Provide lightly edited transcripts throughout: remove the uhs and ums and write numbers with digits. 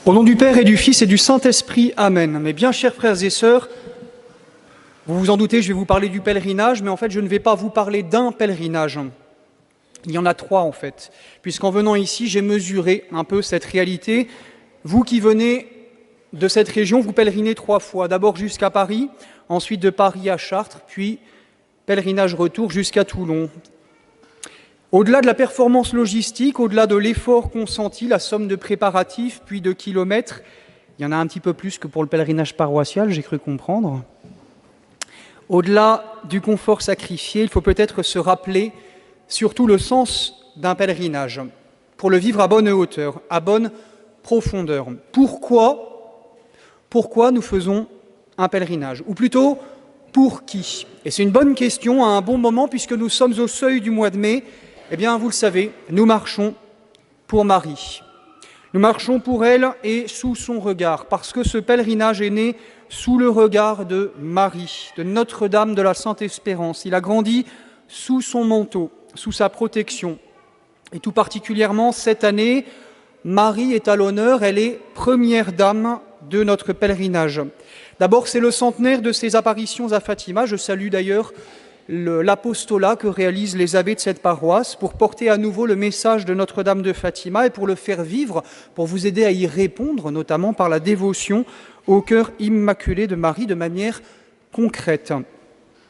Au nom du Père et du Fils et du Saint-Esprit, Amen. Mes bien chers frères et sœurs, vous vous en doutez, je vais vous parler du pèlerinage, mais en fait, je ne vais pas vous parler d'un pèlerinage. Il y en a 3 en fait, puisqu'en venant ici, j'ai mesuré un peu cette réalité. Vous qui venez de cette région, vous pèlerinez 3 fois. D'abord jusqu'à Paris, ensuite de Paris à Chartres, puis pèlerinage retour jusqu'à Toulon. Au-delà de la performance logistique, au-delà de l'effort consenti, la somme de préparatifs, puis de kilomètres, il y en a un petit peu plus que pour le pèlerinage paroissial, j'ai cru comprendre. Au-delà du confort sacrifié, il faut peut-être se rappeler surtout le sens d'un pèlerinage, pour le vivre à bonne hauteur, à bonne profondeur. Pourquoi nous faisons un pèlerinage ? Ou plutôt, pour qui ? Et c'est une bonne question à un bon moment, puisque nous sommes au seuil du mois de mai. Eh bien, vous le savez, nous marchons pour Marie. Nous marchons pour elle et sous son regard, parce que ce pèlerinage est né sous le regard de Marie, de Notre-Dame de la Sainte Espérance. Il a grandi sous son manteau, sous sa protection. Et tout particulièrement, cette année, Marie est à l'honneur, elle est première dame de notre pèlerinage. D'abord, c'est le centenaire de ses apparitions à Fatima. Je salue d'ailleurs l'apostolat que réalisent les abbés de cette paroisse pour porter à nouveau le message de Notre-Dame de Fatima et pour le faire vivre, pour vous aider à y répondre, notamment par la dévotion au cœur immaculé de Marie de manière concrète.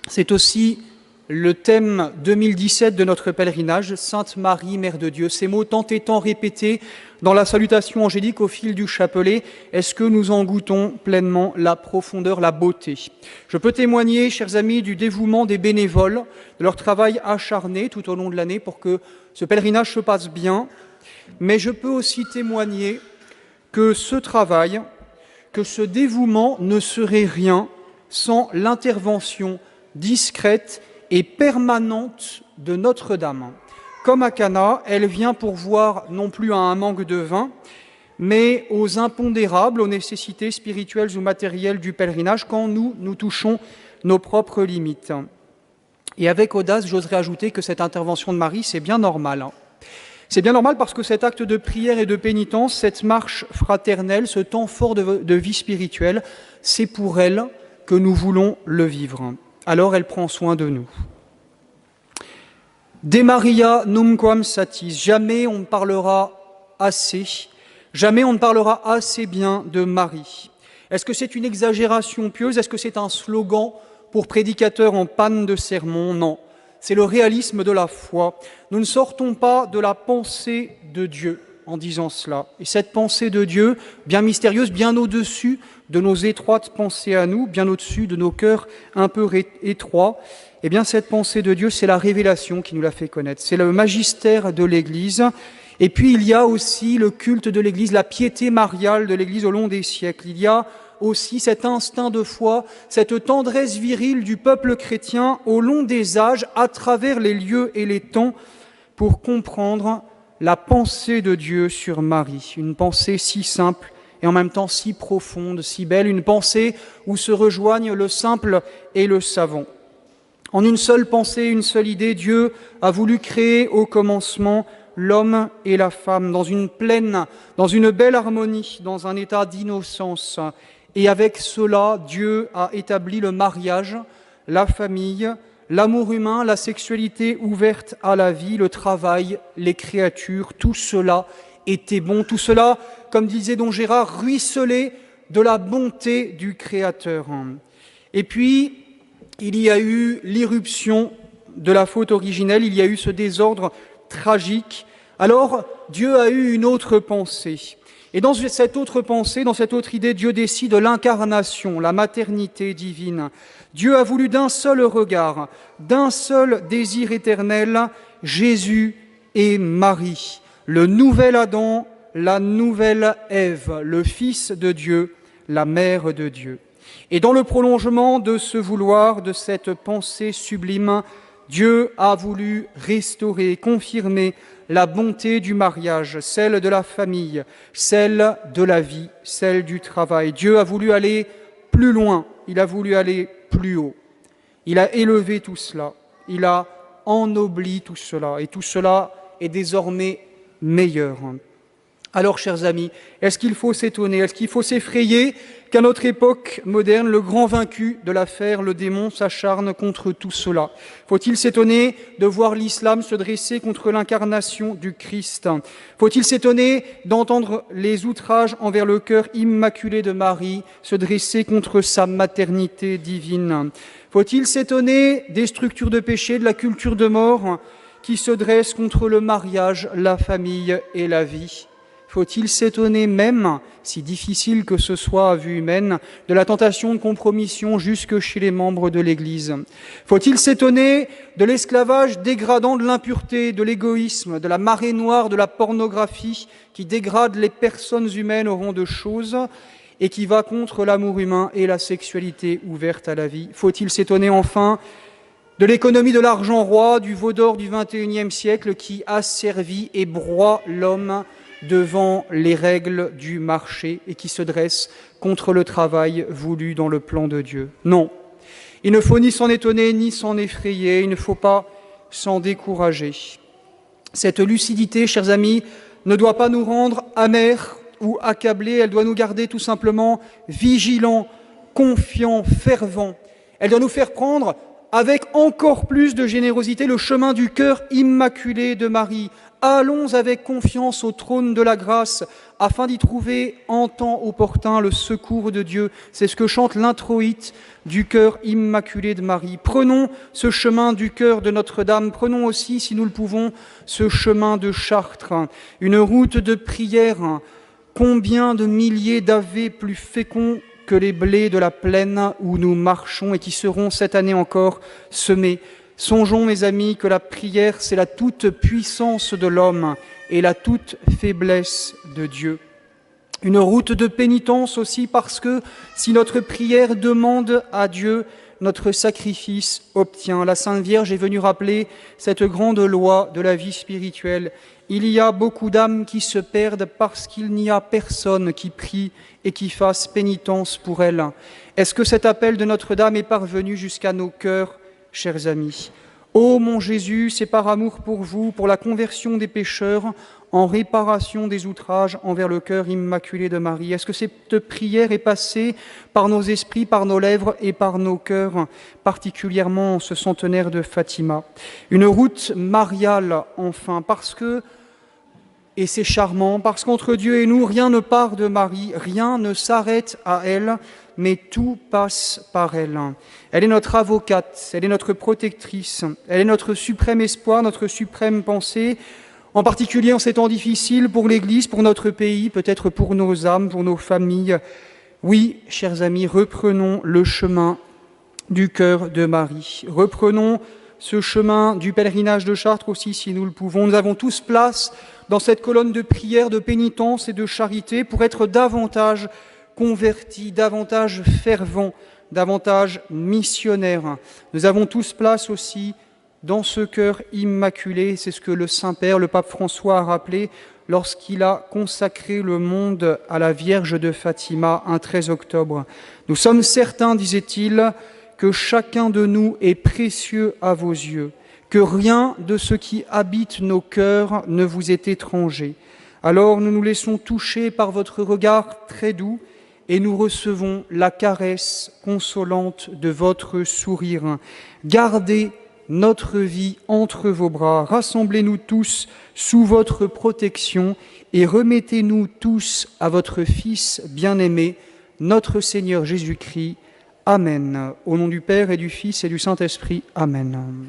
C'est aussi le thème 2017 de notre pèlerinage, Sainte Marie, Mère de Dieu. Ces mots tant et tant répétés dans la salutation angélique au fil du chapelet, est-ce que nous en goûtons pleinement la profondeur, la beauté ? Je peux témoigner, chers amis, du dévouement des bénévoles, de leur travail acharné tout au long de l'année pour que ce pèlerinage se passe bien, mais je peux aussi témoigner que ce travail, que ce dévouement ne serait rien sans l'intervention discrète et permanente de Notre-Dame. Comme à Cana, elle vient pourvoir non plus à un manque de vin, mais aux impondérables, aux nécessités spirituelles ou matérielles du pèlerinage quand nous touchons nos propres limites. Et avec audace, j'oserais ajouter que cette intervention de Marie, c'est bien normal. C'est bien normal parce que cet acte de prière et de pénitence, cette marche fraternelle, ce temps fort de vie spirituelle, c'est pour elle que nous voulons le vivre. Alors elle prend soin de nous. De Maria numquam satis, jamais on ne parlera assez bien de Marie. Est-ce que c'est une exagération pieuse ? Est-ce que c'est un slogan pour prédicateurs en panne de sermon ? Non, c'est le réalisme de la foi. Nous ne sortons pas de la pensée de Dieu en disant cela. Et cette pensée de Dieu, bien mystérieuse, bien au-dessus de nos étroites pensées à nous, bien au-dessus de nos cœurs un peu étroits, eh bien cette pensée de Dieu, c'est la révélation qui nous l'a fait connaître. C'est le magistère de l'Église. Et puis il y a aussi le culte de l'Église, la piété mariale de l'Église au long des siècles. Il y a aussi cet instinct de foi, cette tendresse virile du peuple chrétien au long des âges, à travers les lieux et les temps, pour comprendre la pensée de Dieu sur Marie. Une pensée si simple et en même temps si profonde, si belle, une pensée où se rejoignent le simple et le savant. En une seule pensée, une seule idée, Dieu a voulu créer au commencement l'homme et la femme dans une belle harmonie, dans un état d'innocence. Et avec cela, Dieu a établi le mariage, la famille, l'amour humain, la sexualité ouverte à la vie, le travail, les créatures, tout cela était bon. Tout cela, comme disait don Gérard, ruisselait de la bonté du Créateur. Et puis, il y a eu l'irruption de la faute originelle, il y a eu ce désordre tragique. Alors, Dieu a eu une autre pensée. Et dans cette autre pensée, dans cette autre idée, Dieu décide de l'incarnation, la maternité divine. Dieu a voulu d'un seul regard, d'un seul désir éternel, Jésus et Marie, le nouvel Adam, la nouvelle Ève, le Fils de Dieu, la Mère de Dieu. Et dans le prolongement de ce vouloir, de cette pensée sublime, Dieu a voulu restaurer, confirmer la bonté du mariage, celle de la famille, celle de la vie, celle du travail. Dieu a voulu aller plus loin, il a voulu aller plus haut. Il a élevé tout cela, il a ennobli tout cela, et tout cela est désormais meilleur. Alors, chers amis, est-ce qu'il faut s'étonner, est-ce qu'il faut s'effrayer qu'à notre époque moderne, le grand vaincu de l'affaire, le démon, s'acharne contre tout cela? Faut-il s'étonner de voir l'islam se dresser contre l'incarnation du Christ? Faut-il s'étonner d'entendre les outrages envers le cœur immaculé de Marie se dresser contre sa maternité divine? Faut-il s'étonner des structures de péché, de la culture de mort qui se dressent contre le mariage, la famille et la vie? Faut-il s'étonner même, si difficile que ce soit à vue humaine, de la tentation de compromission jusque chez les membres de l'Église? Faut-il s'étonner de l'esclavage dégradant, de l'impureté, de l'égoïsme, de la marée noire de la pornographie qui dégrade les personnes humaines au rang de choses et qui va contre l'amour humain et la sexualité ouverte à la vie? Faut-il s'étonner enfin de l'économie de l'argent roi, du veau d'or du XXIe siècle qui asservit et broie l'homme devant les règles du marché et qui se dresse contre le travail voulu dans le plan de Dieu? Non, il ne faut ni s'en étonner ni s'en effrayer, il ne faut pas s'en décourager. Cette lucidité, chers amis, ne doit pas nous rendre amers ou accablés, elle doit nous garder tout simplement vigilants, confiants, fervents. Elle doit nous faire prendre avec encore plus de générosité le chemin du cœur immaculé de Marie. Allons avec confiance au trône de la grâce, afin d'y trouver en temps opportun le secours de Dieu. C'est ce que chante l'introïte du cœur immaculé de Marie. Prenons ce chemin du cœur de Notre-Dame, prenons aussi, si nous le pouvons, ce chemin de Chartres, une route de prière. Combien de milliers d'avés plus féconds que les blés de la plaine où nous marchons et qui seront cette année encore semés. Songeons, mes amis, que la prière, c'est la toute puissance de l'homme et la toute faiblesse de Dieu. Une route de pénitence aussi parce que si notre prière demande à Dieu, notre sacrifice obtient. La Sainte Vierge est venue rappeler cette grande loi de la vie spirituelle. Il y a beaucoup d'âmes qui se perdent parce qu'il n'y a personne qui prie et qui fasse pénitence pour elles. Est-ce que cet appel de Notre-Dame est parvenu jusqu'à nos cœurs, chers amis? Ô mon Jésus, c'est par amour pour vous, pour la conversion des pécheurs, en réparation des outrages envers le cœur immaculé de Marie. Est-ce que cette prière est passée par nos esprits, par nos lèvres et par nos cœurs, particulièrement en ce centenaire de Fatima? Une route mariale, enfin, parce que, et c'est charmant, parce qu'entre Dieu et nous, rien ne part de Marie, rien ne s'arrête à elle, mais tout passe par elle. Elle est notre avocate, elle est notre protectrice, elle est notre suprême espoir, notre suprême pensée, en particulier en ces temps difficiles pour l'Église, pour notre pays, peut-être pour nos âmes, pour nos familles. Oui, chers amis, reprenons le chemin du cœur de Marie. Reprenons ce chemin du pèlerinage de Chartres aussi, si nous le pouvons. Nous avons tous place dans cette colonne de prière, de pénitence et de charité pour être davantage convertis, davantage fervents, davantage missionnaires. Nous avons tous place aussi dans ce cœur immaculé. C'est ce que le Saint-Père, le pape François, a rappelé lorsqu'il a consacré le monde à la Vierge de Fatima un 13 octobre. Nous sommes certains, disait-il, que chacun de nous est précieux à vos yeux, que rien de ce qui habite nos cœurs ne vous est étranger. Alors nous nous laissons toucher par votre regard très doux et nous recevons la caresse consolante de votre sourire. Gardez notre vie entre vos bras, rassemblez-nous tous sous votre protection et remettez-nous tous à votre Fils bien-aimé, notre Seigneur Jésus-Christ. Amen. Au nom du Père et du Fils et du Saint-Esprit. Amen.